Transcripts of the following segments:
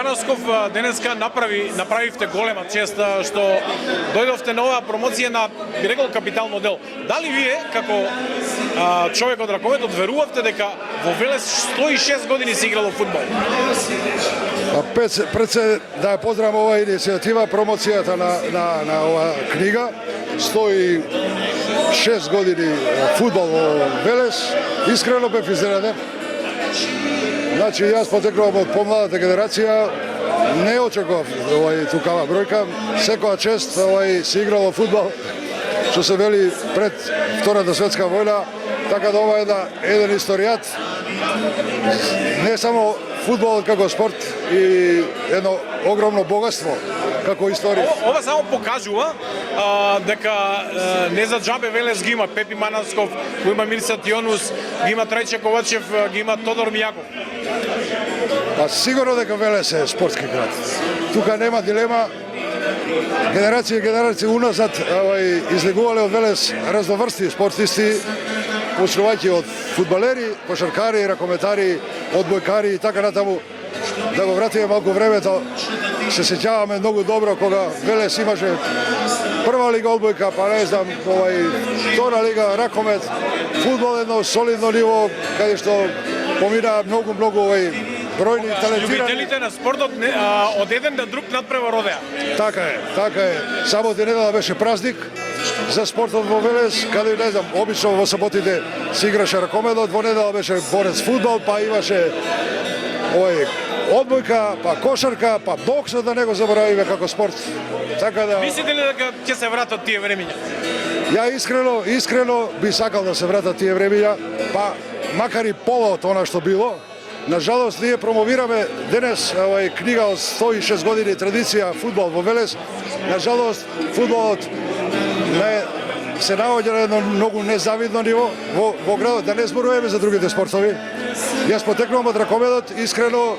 Банасков денеска направивте голема чест што дојдовте на оваа промоција на, би рекол, капитално дел. Дали вие, како човек од раковетот, верувавте дека во Велес 106 години се играло фудбал? Пред се да поздравам оваа иницијатива, промоцијата на оваа книга. 106 години фудбал во Велес. Искрено бев изненаден. Значи, јас потекнувам од помладата генерација, не очекував тукава бројка. Секоја чест се играло фудбал, што се вели пред Втората светска војна, така да ова е еден историјат, не само фудбал како спорт и едно огромно богатство како историја. Ова само покажува дека не за џабе Велес ги има Пепи Манасков, го има Мирсат Јонус, ги има Трајче Ковачев, ги има Тодор Мијаков. Сигурно дека Велес е спортски град. Тука нема дилема. Генерации уназад излегувале од Велес разноврсти спортисти, почнувајќи од фудбалери, кошаркари, ракометари, одбојкари и така натаму. Да го вратиме малку времето, се сеќаваме многу добро кога Велес имаше прва лига одбојка, па не знам, втора лига ракомет, фудбал едно солидно ниво, каде што помина многу бројни талентирани. Љубителите на спортот од еден до друг надпревародеа. Така е. Сабота и недела беше празник за спортот во Велес, каде не знам, обично во саботите се играше ракометот, во недела беше борец фудбал, па имаше одбојка, па кошарка, па боксот, да не го заборавиме како спорт. Така да... Мислите ли дека ќе се вратат тие времиња? Ја искрено би сакал да се вратат тие времиња, па макар и пола од она што било. Нажалост, ние промовираме денес книга од 106 години традиција фудбал во Велес. Нажалост, фудбалот се наоѓа на едно многу незавидно ниво во градот, да не зборуваме за другите спортови. Јас потекнувам од ракометот, искрено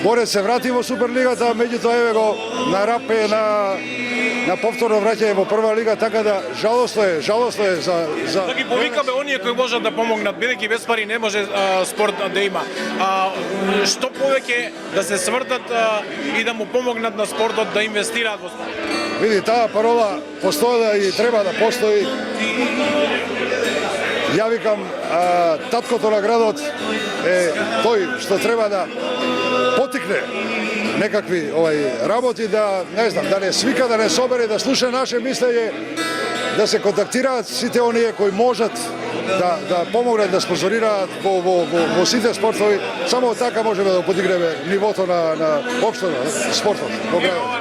борец се врати во Суперлигата, меѓутоа еве го на рапе на повторно враќање во прва лига, така да жалосно е за да ги повикаме оние кои можат да помогнат, бидејќи без пари не може спорт да има. Што повеќе да се свртат и да му помогнат на спортот да инвестираат во спорт. Види, таа парола постоела и треба да постои. Ја викам, таткото на градот е тој што треба да потикне некакви работи, да не знам, да не свика, да не собере, да слуша наше мислење, да се контактираат сите оние кои можат да помогнат да спонзорираат во сите спортови. Само така можеме да подигнеме нивото на општо спортот. Благодарам.